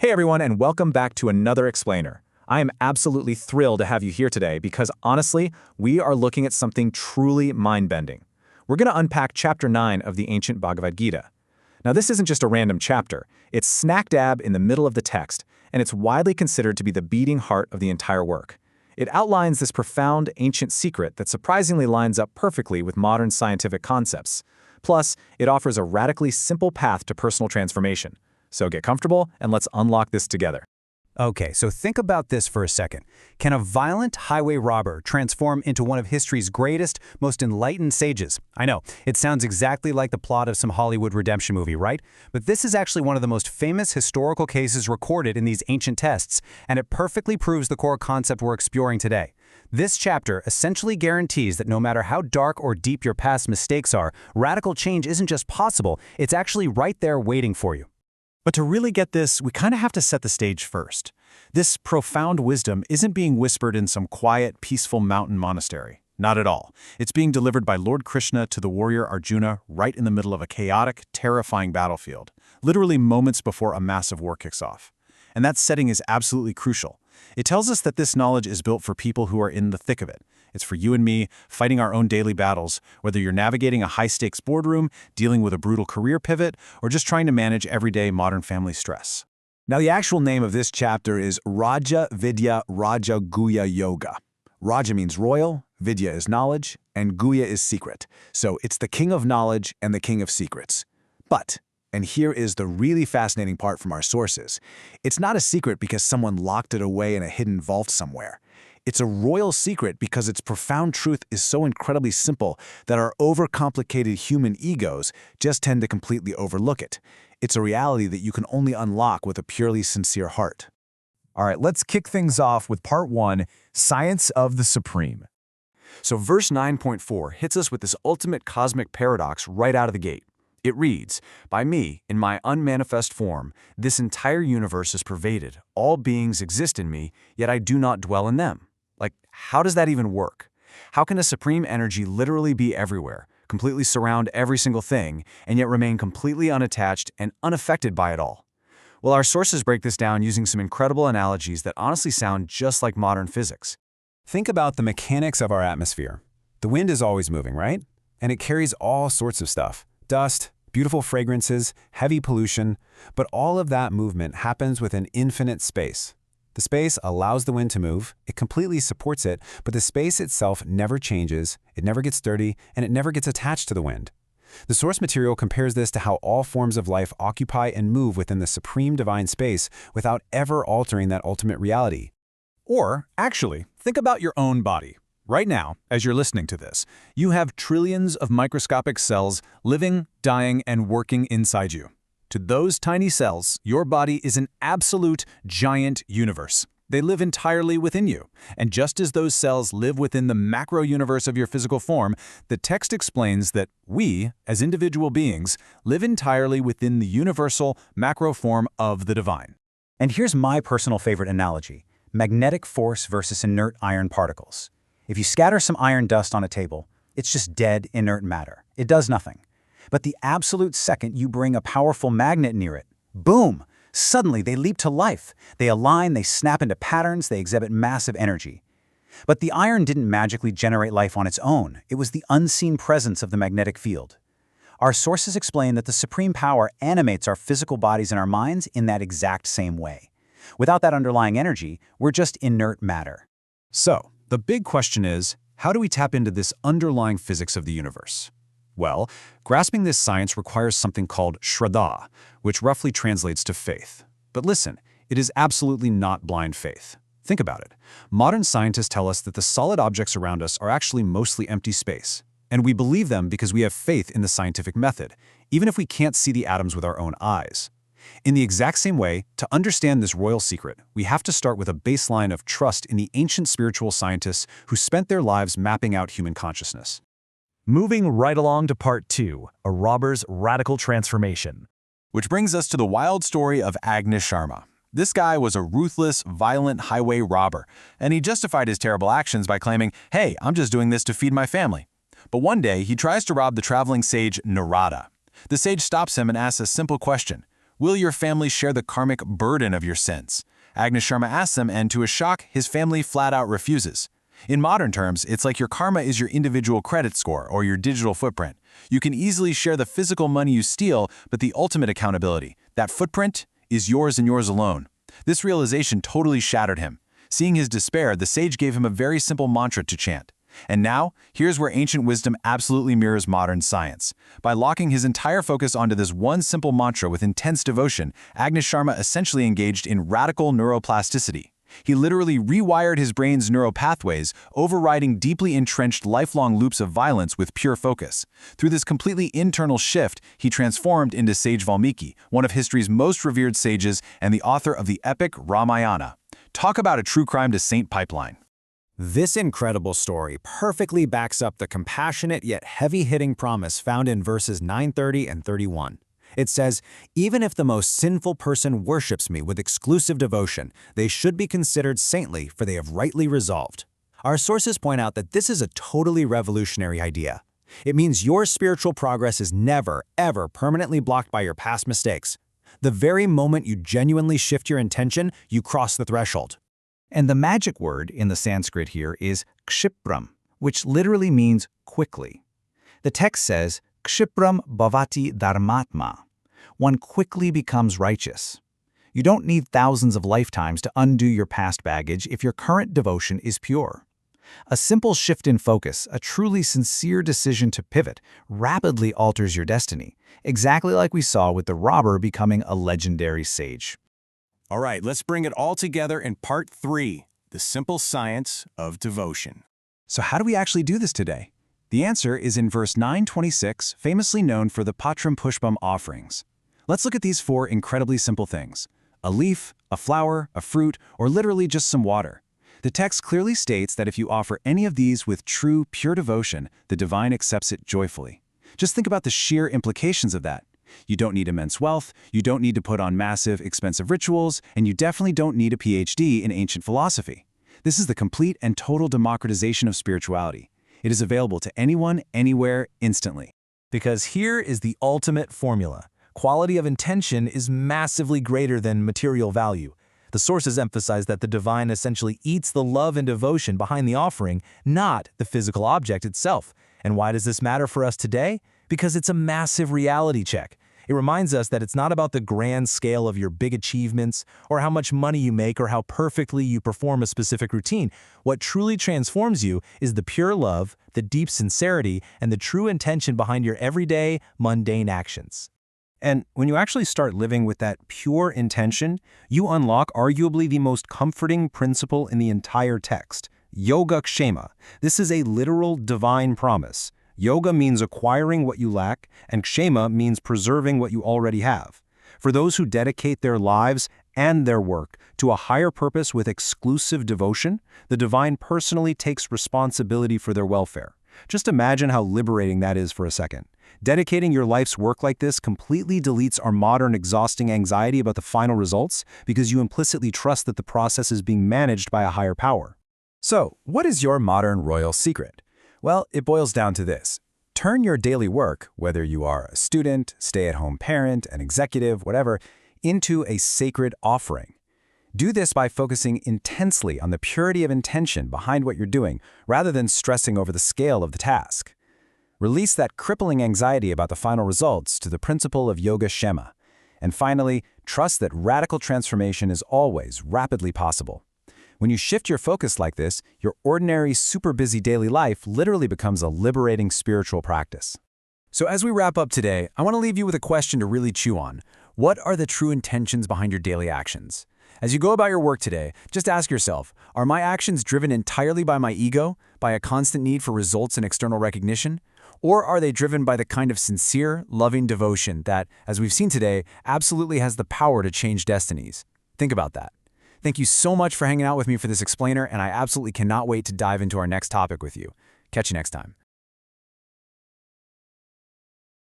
Hey everyone, and welcome back to another explainer. I am absolutely thrilled to have you here today because honestly, we are looking at something truly mind-bending. We're going to unpack chapter 9 of the ancient Bhagavad Gita. Now this isn't just a random chapter, it's smack dab in the middle of the text, and it's widely considered to be the beating heart of the entire work. It outlines this profound ancient secret that surprisingly lines up perfectly with modern scientific concepts. Plus, it offers a radically simple path to personal transformation. So get comfortable and let's unlock this together. Okay, so think about this for a second. Can a violent highway robber transform into one of history's greatest, most enlightened sages? I know, it sounds exactly like the plot of some Hollywood redemption movie, right? But this is actually one of the most famous historical cases recorded in these ancient texts, and it perfectly proves the core concept we're exploring today. This chapter essentially guarantees that no matter how dark or deep your past mistakes are, radical change isn't just possible, it's actually right there waiting for you. But to really get this, we kind of have to set the stage first. This profound wisdom isn't being whispered in some quiet, peaceful mountain monastery. Not at all. It's being delivered by Lord Krishna to the warrior Arjuna right in the middle of a chaotic, terrifying battlefield, literally moments before a massive war kicks off. And that setting is absolutely crucial. It tells us that this knowledge is built for people who are in the thick of it. It's for you and me, fighting our own daily battles, whether you're navigating a high-stakes boardroom, dealing with a brutal career pivot, or just trying to manage everyday modern family stress. Now, the actual name of this chapter is Raja Vidya Raja Guhya Yoga. Raja means royal, Vidya is knowledge, and Guhya is secret. So it's the king of knowledge and the king of secrets. But, and here is the really fascinating part from our sources, it's not a secret because someone locked it away in a hidden vault somewhere. It's a royal secret because its profound truth is so incredibly simple that our overcomplicated human egos just tend to completely overlook it. It's a reality that you can only unlock with a purely sincere heart. All right, let's kick things off with part 1, Science of the Supreme. So verse 9.4 hits us with this ultimate cosmic paradox right out of the gate. It reads, "By me, in my unmanifest form, this entire universe is pervaded. All beings exist in me, yet I do not dwell in them." Like, how does that even work? How can a supreme energy literally be everywhere, completely surround every single thing, and yet remain completely unattached and unaffected by it all? Well, our sources break this down using some incredible analogies that honestly sound just like modern physics. Think about the mechanics of our atmosphere. The wind is always moving, right? And it carries all sorts of stuff. Dust, beautiful fragrances, heavy pollution, but all of that movement happens within infinite space. The space allows the wind to move, it completely supports it, but the space itself never changes, it never gets dirty, and it never gets attached to the wind. The source material compares this to how all forms of life occupy and move within the supreme divine space without ever altering that ultimate reality. Or, actually, think about your own body. Right now, as you're listening to this, you have trillions of microscopic cells living, dying, and working inside you. To those tiny cells, your body is an absolute giant universe. They live entirely within you. And just as those cells live within the macro universe of your physical form, the text explains that we, as individual beings, live entirely within the universal macro form of the divine. And here's my personal favorite analogy: magnetic force versus inert iron particles. If you scatter some iron dust on a table, it's just dead, inert matter. It does nothing. But the absolute second you bring a powerful magnet near it, boom! Suddenly they leap to life. They align, they snap into patterns, they exhibit massive energy. But the iron didn't magically generate life on its own. It was the unseen presence of the magnetic field. Our sources explain that the supreme power animates our physical bodies and our minds in that exact same way. Without that underlying energy, we're just inert matter. So, the big question is, how do we tap into this underlying physics of the universe? Well, grasping this science requires something called Shraddha, which roughly translates to faith. But listen, it is absolutely not blind faith. Think about it. Modern scientists tell us that the solid objects around us are actually mostly empty space. And we believe them because we have faith in the scientific method, even if we can't see the atoms with our own eyes. In the exact same way, to understand this royal secret, we have to start with a baseline of trust in the ancient spiritual scientists who spent their lives mapping out human consciousness. Moving right along to part 2, a robber's radical transformation. Which brings us to the wild story of Agnisharma. This guy was a ruthless, violent highway robber, and he justified his terrible actions by claiming, "Hey, I'm just doing this to feed my family." But one day, he tries to rob the traveling sage Narada. The sage stops him and asks a simple question: Will your family share the karmic burden of your sins? Agnisharma asks them, and to his shock, his family flat out refuses. In modern terms, it's like your karma is your individual credit score or your digital footprint. You can easily share the physical money you steal, but the ultimate accountability, that footprint, is yours and yours alone. This realization totally shattered him. Seeing his despair, the sage gave him a very simple mantra to chant. And now, here's where ancient wisdom absolutely mirrors modern science. By locking his entire focus onto this one simple mantra with intense devotion, Agnisharma essentially engaged in radical neuroplasticity. He literally rewired his brain's neural pathways, overriding deeply entrenched lifelong loops of violence with pure focus. Through this completely internal shift, he transformed into Sage Valmiki, one of history's most revered sages and the author of the epic Ramayana. Talk about a true crime to saint pipeline. This incredible story perfectly backs up the compassionate yet heavy-hitting promise found in verses 9:30 and 31. It says, "Even if the most sinful person worships me with exclusive devotion, they should be considered saintly, for they have rightly resolved." Our sources point out that this is a totally revolutionary idea. It means your spiritual progress is never, ever permanently blocked by your past mistakes. The very moment you genuinely shift your intention, you cross the threshold. And the magic word in the Sanskrit here is kshipram, which literally means quickly. The text says, kshipram bhavati dharmatma. One quickly becomes righteous. You don't need thousands of lifetimes to undo your past baggage if your current devotion is pure. A simple shift in focus, a truly sincere decision to pivot, rapidly alters your destiny, exactly like we saw with the robber becoming a legendary sage. All right, let's bring it all together in part 3, the simple science of devotion. So how do we actually do this today? The answer is in verse 9:26, famously known for the Patram Pushpam offerings. Let's look at these 4 incredibly simple things: a leaf, a flower, a fruit, or literally just some water. The text clearly states that if you offer any of these with true, pure devotion, the divine accepts it joyfully. Just think about the sheer implications of that. You don't need immense wealth, you don't need to put on massive, expensive rituals, and you definitely don't need a PhD in ancient philosophy. This is the complete and total democratization of spirituality. It is available to anyone, anywhere, instantly. Because here is the ultimate formula. Quality of intention is massively greater than material value. The sources emphasize that the divine essentially eats the love and devotion behind the offering, not the physical object itself. And why does this matter for us today? Because it's a massive reality check. It reminds us that it's not about the grand scale of your big achievements or how much money you make or how perfectly you perform a specific routine. What truly transforms you is the pure love, the deep sincerity, and the true intention behind your everyday, mundane actions. And when you actually start living with that pure intention, you unlock arguably the most comforting principle in the entire text, Yoga Kshema. This is a literal divine promise. Yoga means acquiring what you lack, and Kshema means preserving what you already have. For those who dedicate their lives and their work to a higher purpose with exclusive devotion, the divine personally takes responsibility for their welfare. Just imagine how liberating that is for a second. Dedicating your life's work like this completely deletes our modern exhausting anxiety about the final results because you implicitly trust that the process is being managed by a higher power. So, what is your modern royal secret? Well, it boils down to this. Turn your daily work, whether you are a student, stay-at-home parent, an executive, whatever, into a sacred offering. Do this by focusing intensely on the purity of intention behind what you're doing, rather than stressing over the scale of the task. Release that crippling anxiety about the final results to the principle of Yoga Kshema. And finally, trust that radical transformation is always rapidly possible. When you shift your focus like this, your ordinary, super busy daily life literally becomes a liberating spiritual practice. So as we wrap up today, I want to leave you with a question to really chew on. What are the true intentions behind your daily actions? As you go about your work today, just ask yourself, are my actions driven entirely by my ego, by a constant need for results and external recognition? Or are they driven by the kind of sincere, loving devotion that, as we've seen today, absolutely has the power to change destinies? Think about that. Thank you so much for hanging out with me for this explainer, and I absolutely cannot wait to dive into our next topic with you. Catch you next time.